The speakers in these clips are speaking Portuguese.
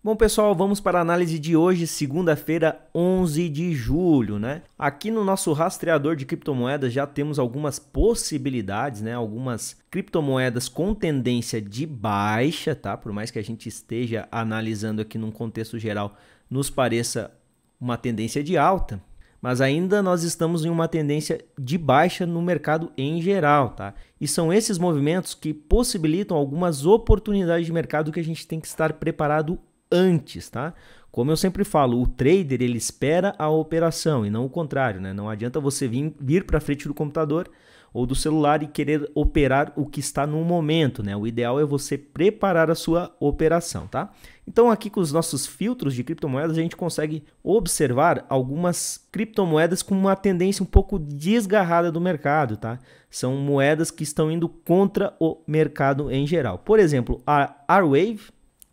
Bom, pessoal, vamos para a análise de hoje, segunda-feira, 11 de julho, né? Aqui no nosso rastreador de criptomoedas já temos algumas possibilidades, né? Algumas criptomoedas com tendência de baixa, tá? Por mais que a gente esteja analisando aqui num contexto geral, nos pareça uma tendência de alta, mas ainda nós estamos em uma tendência de baixa no mercado em geral, tá? E são esses movimentos que possibilitam algumas oportunidades de mercado que a gente tem que estar preparado antes, tá? Como eu sempre falo, o trader ele espera a operação e não o contrário, né? Não adianta você vir para frente do computador ou do celular e querer operar o que está no momento, né? O ideal é você preparar a sua operação, tá? Então aqui com os nossos filtros de criptomoedas a gente consegue observar algumas criptomoedas com uma tendência um pouco desgarrada do mercado, tá? São moedas que estão indo contra o mercado em geral. Por exemplo, a R-Wave,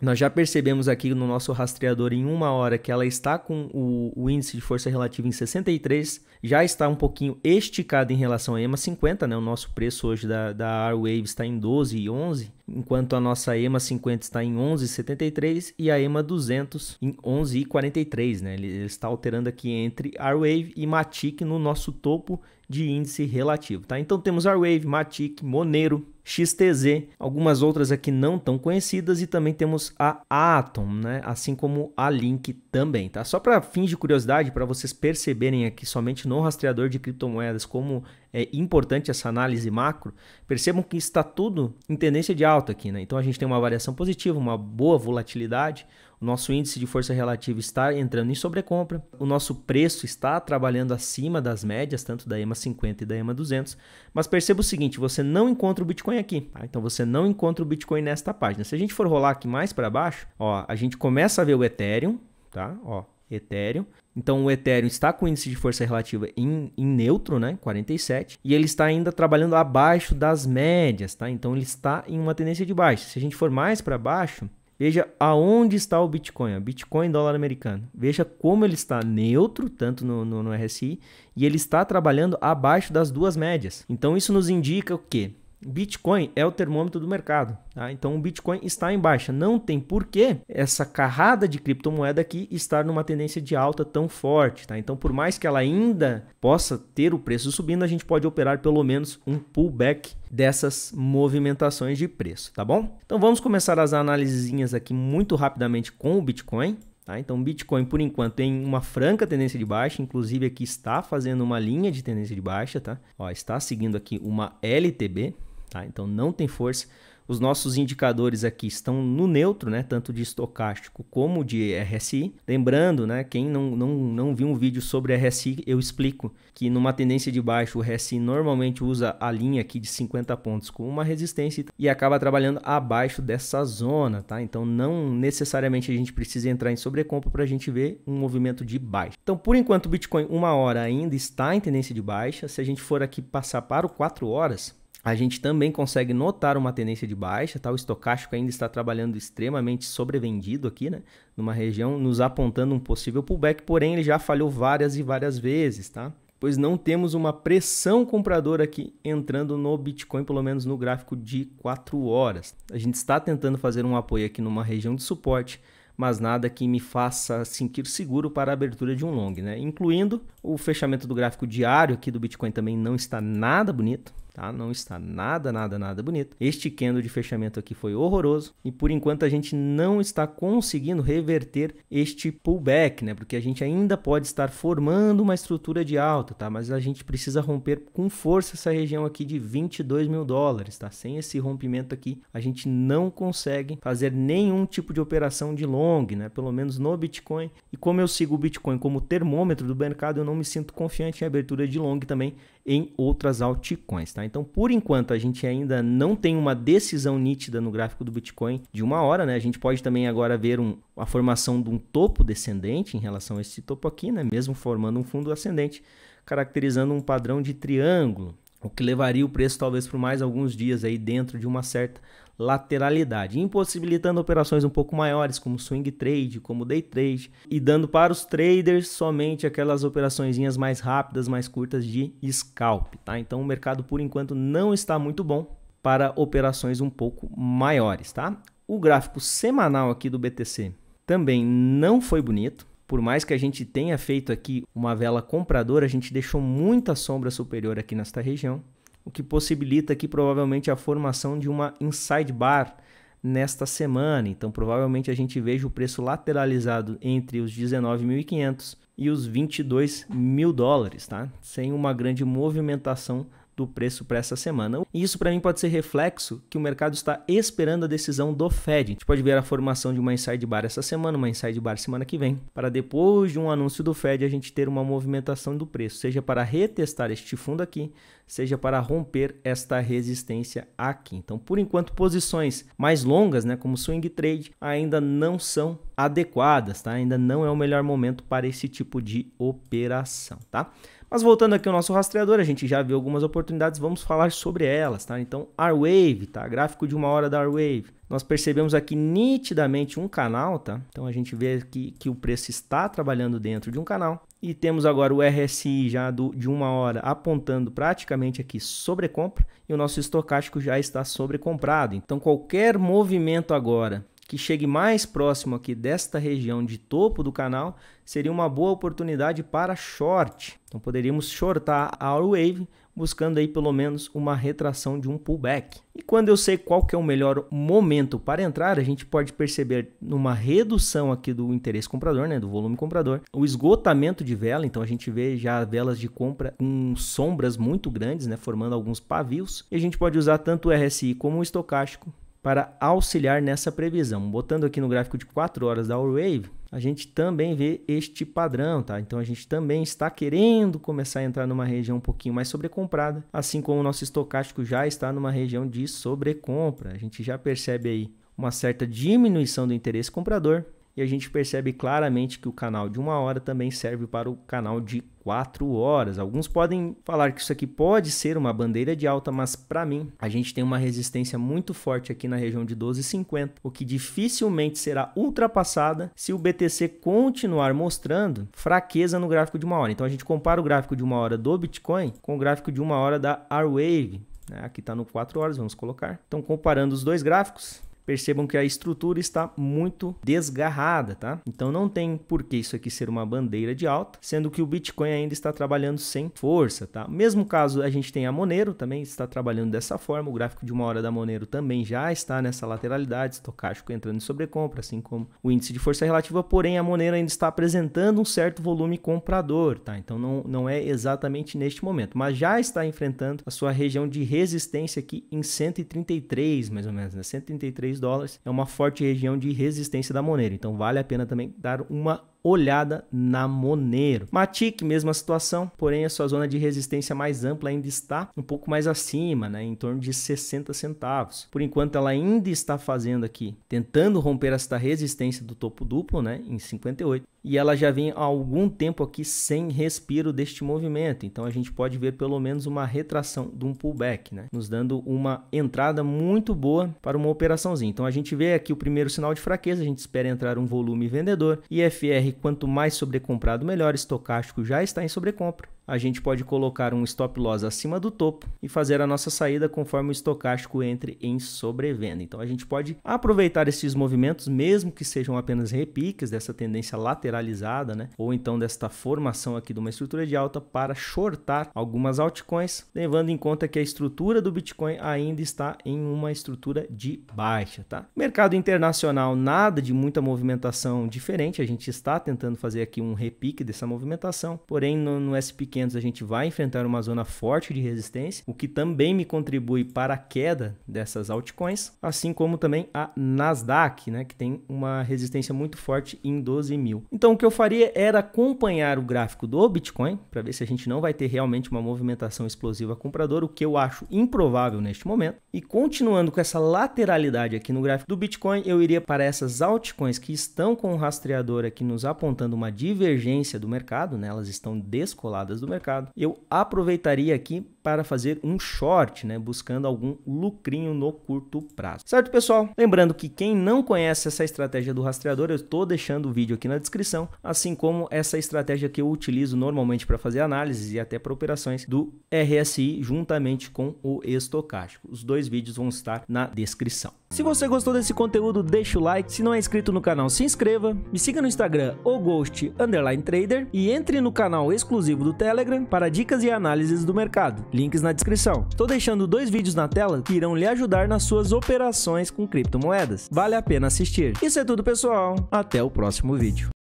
nós já percebemos aqui no nosso rastreador em uma hora que ela está com o índice de força relativa em 63, já está um pouquinho esticada em relação à EMA50, né? O nosso preço hoje da R-Wave está em 12,11, enquanto a nossa EMA50 está em 11,73 e a EMA200 em 11,43, né? Ele está alterando aqui entre R-Wave e Matic no nosso topo de índice relativo, tá? Então temos R-Wave, Matic, Monero, XTZ, algumas outras aqui não tão conhecidas e também temos a Atom, né? Assim como a Link também, tá? Só para fins de curiosidade, para vocês perceberem aqui somente no rastreador de criptomoedas como é importante essa análise macro, percebam que está tudo em tendência de alta aqui, né? Então a gente tem uma variação positiva, uma boa volatilidade, o nosso índice de força relativa está entrando em sobrecompra, o nosso preço está trabalhando acima das médias, tanto da EMA50 e da EMA200, mas perceba o seguinte, você não encontra o Bitcoin aqui, tá? Então você não encontra o Bitcoin nesta página. Se a gente for rolar aqui mais para baixo, ó, a gente começa a ver o Ethereum, tá? Ó, Ethereum. Então o Ethereum está com o índice de força relativa em neutro, né, 47, e ele está ainda trabalhando abaixo das médias, tá? Então ele está em uma tendência de baixa. Se a gente for mais para baixo, veja aonde está o Bitcoin, o Bitcoin dólar americano. Veja como ele está neutro, tanto no RSI, e ele está trabalhando abaixo das duas médias. Então isso nos indica o quê? Bitcoin é o termômetro do mercado, tá? Então o Bitcoin está em baixa. Não tem porquê essa carrada de criptomoeda aqui estar numa tendência de alta tão forte, tá? Então por mais que ela ainda possa ter o preço subindo, a gente pode operar pelo menos um pullback dessas movimentações de preço, tá bom? Então vamos começar as análisezinhas aqui muito rapidamente com o Bitcoin. Tá? Então o Bitcoin por enquanto tem uma franca tendência de baixa, inclusive aqui está fazendo uma linha de tendência de baixa, tá? Ó, está seguindo aqui uma LTB. Tá? Então não tem força. Os nossos indicadores aqui estão no neutro, né? Tanto de estocástico como de RSI. Lembrando, né? Quem não viu um vídeo sobre RSI, eu explico que numa tendência de baixo o RSI normalmente usa a linha aqui de 50 pontos com uma resistência e acaba trabalhando abaixo dessa zona, tá? Então não necessariamente a gente precisa entrar em sobrecompra para a gente ver um movimento de baixa. Então por enquanto o Bitcoin uma hora ainda está em tendência de baixa. Se a gente for aqui passar para o 4 horas, a gente também consegue notar uma tendência de baixa, tá? O estocástico ainda está trabalhando extremamente sobrevendido aqui, né? Numa região, nos apontando um possível pullback, porém ele já falhou várias e várias vezes, tá? Pois não temos uma pressão compradora aqui entrando no Bitcoin, pelo menos no gráfico de 4 horas. A gente está tentando fazer um apoio aqui numa região de suporte, mas nada que me faça sentir seguro para a abertura de um long, né? Incluindo o fechamento do gráfico diário aqui do Bitcoin também não está nada bonito. Tá? Não está nada bonito. Este candle de fechamento aqui foi horroroso e por enquanto a gente não está conseguindo reverter este pullback, né? Porque a gente ainda pode estar formando uma estrutura de alta, tá? Mas a gente precisa romper com força essa região aqui de 22 mil dólares, tá? Sem esse rompimento aqui, a gente não consegue fazer nenhum tipo de operação de long, né? Pelo menos no Bitcoin. E como eu sigo o Bitcoin como termômetro do mercado, eu não me sinto confiante em abertura de long também em outras altcoins, tá? Então, por enquanto, a gente ainda não tem uma decisão nítida no gráfico do Bitcoin de uma hora, né? A gente pode também agora ver a formação de um topo descendente em relação a esse topo aqui, né? Mesmo formando um fundo ascendente, caracterizando um padrão de triângulo, o que levaria o preço talvez por mais alguns dias aí dentro de uma certa lateralidade, impossibilitando operações um pouco maiores como swing trade, como day trade e dando para os traders somente aquelas operaçõezinhas mais rápidas, mais curtas de scalp, tá? Então o mercado por enquanto não está muito bom para operações um pouco maiores, tá? O gráfico semanal aqui do BTC também não foi bonito. Por mais que a gente tenha feito aqui uma vela compradora, a gente deixou muita sombra superior aqui nesta região, o que possibilita aqui provavelmente a formação de uma inside bar nesta semana. Então provavelmente a gente veja o preço lateralizado entre os 19.500 e os 22 mil dólares, tá? Sem uma grande movimentação do preço para essa semana. E isso para mim pode ser reflexo que o mercado está esperando a decisão do Fed. A gente pode ver a formação de uma inside bar essa semana, uma inside bar semana que vem, para depois de um anúncio do Fed a gente ter uma movimentação do preço, seja para retestar este fundo aqui, seja para romper esta resistência aqui. Então, por enquanto, posições mais longas, né, como swing trade, ainda não são adequadas, tá? Ainda não é o melhor momento para esse tipo de operação, tá? Mas voltando aqui ao nosso rastreador, a gente já viu algumas oportunidades, vamos falar sobre elas, tá? Então, R-Wave, tá? Gráfico de 1 hora da R-Wave. Nós percebemos aqui nitidamente um canal, tá? Então, a gente vê que o preço está trabalhando dentro de um canal. E temos agora o RSI já de 1 hora apontando praticamente aqui sobrecompra. E o nosso estocástico já está sobrecomprado. Então, qualquer movimento agora que chegue mais próximo aqui desta região de topo do canal, seria uma boa oportunidade para short. Então poderíamos shortar a R-Wave, buscando aí pelo menos uma retração de um pullback. E quando eu sei qual que é o melhor momento para entrar, a gente pode perceber numa redução aqui do interesse comprador, né, do volume comprador, o esgotamento de vela. Então a gente vê já velas de compra com sombras muito grandes, né, formando alguns pavios. E a gente pode usar tanto o RSI como o estocástico para auxiliar nessa previsão. Botando aqui no gráfico de 4 horas da R-Wave, a gente também vê este padrão, tá? Então a gente também está querendo começar a entrar numa região um pouquinho mais sobrecomprada, assim como o nosso estocástico já está numa região de sobrecompra. A gente já percebe aí uma certa diminuição do interesse comprador e a gente percebe claramente que o canal de 1 hora também serve para o canal de 4 horas. Alguns podem falar que isso aqui pode ser uma bandeira de alta, mas para mim a gente tem uma resistência muito forte aqui na região de 12,50, o que dificilmente será ultrapassada se o BTC continuar mostrando fraqueza no gráfico de 1 hora. Então a gente compara o gráfico de 1 hora do Bitcoin com o gráfico de 1 hora da R-Wave. Aqui está no 4 horas, vamos colocar. Então comparando os dois gráficos, percebam que a estrutura está muito desgarrada, tá? Então não tem por que isso aqui ser uma bandeira de alta, sendo que o Bitcoin ainda está trabalhando sem força, tá? Mesmo caso a gente tem a Monero, também está trabalhando dessa forma, o gráfico de 1 hora da Monero também já está nessa lateralidade, estocástico entrando em sobrecompra, assim como o índice de força relativa, porém a Monero ainda está apresentando um certo volume comprador, tá? Então não é exatamente neste momento, mas já está enfrentando a sua região de resistência aqui em 133, mais ou menos, né? 133 dólares é uma forte região de resistência da Monero, então vale a pena também dar uma olhada na Monero. Matic, mesma situação, porém a sua zona de resistência mais ampla ainda está um pouco mais acima, né, em torno de 60 centavos. Por enquanto ela ainda está fazendo aqui, tentando romper esta resistência do topo duplo, né, em 58. E ela já vem há algum tempo aqui sem respiro deste movimento. Então a gente pode ver pelo menos uma retração de um pullback, né, nos dando uma entrada muito boa para uma operaçãozinha. Então a gente vê aqui o primeiro sinal de fraqueza, a gente espera entrar um volume vendedor. IFR, quanto mais sobrecomprado, melhor. Estocástico já está em sobrecompra. A gente pode colocar um stop loss acima do topo e fazer a nossa saída conforme o estocástico entre em sobrevenda. Então a gente pode aproveitar esses movimentos, mesmo que sejam apenas repiques dessa tendência lateralizada, né? Ou então desta formação aqui de uma estrutura de alta para shortar algumas altcoins, levando em conta que a estrutura do Bitcoin ainda está em uma estrutura de baixa, tá? Mercado internacional, nada de muita movimentação diferente. A gente está tentando fazer aqui um repique dessa movimentação, porém no SP500 a gente vai enfrentar uma zona forte de resistência, o que também me contribui para a queda dessas altcoins, assim como também a Nasdaq, né, que tem uma resistência muito forte em 12 mil. Então o que eu faria era acompanhar o gráfico do Bitcoin, para ver se a gente não vai ter realmente uma movimentação explosiva compradora, o que eu acho improvável neste momento. E continuando com essa lateralidade aqui no gráfico do Bitcoin, eu iria para essas altcoins que estão com o rastreador aqui nos apontando uma divergência do mercado, né? Elas estão descoladas do mercado. Eu aproveitaria aqui para fazer um short, né, buscando algum lucrinho no curto prazo. Certo, pessoal? Lembrando que quem não conhece essa estratégia do rastreador, eu estou deixando o vídeo aqui na descrição, assim como essa estratégia que eu utilizo normalmente para fazer análises e até para operações do RSI juntamente com o estocástico. Os dois vídeos vão estar na descrição. Se você gostou desse conteúdo, deixa o like. Se não é inscrito no canal, se inscreva. Me siga no Instagram, Ghost_Trader, e entre no canal exclusivo do Telegram para dicas e análises do mercado. Links na descrição. Estou deixando 2 vídeos na tela que irão lhe ajudar nas suas operações com criptomoedas. Vale a pena assistir. Isso é tudo, pessoal. Até o próximo vídeo.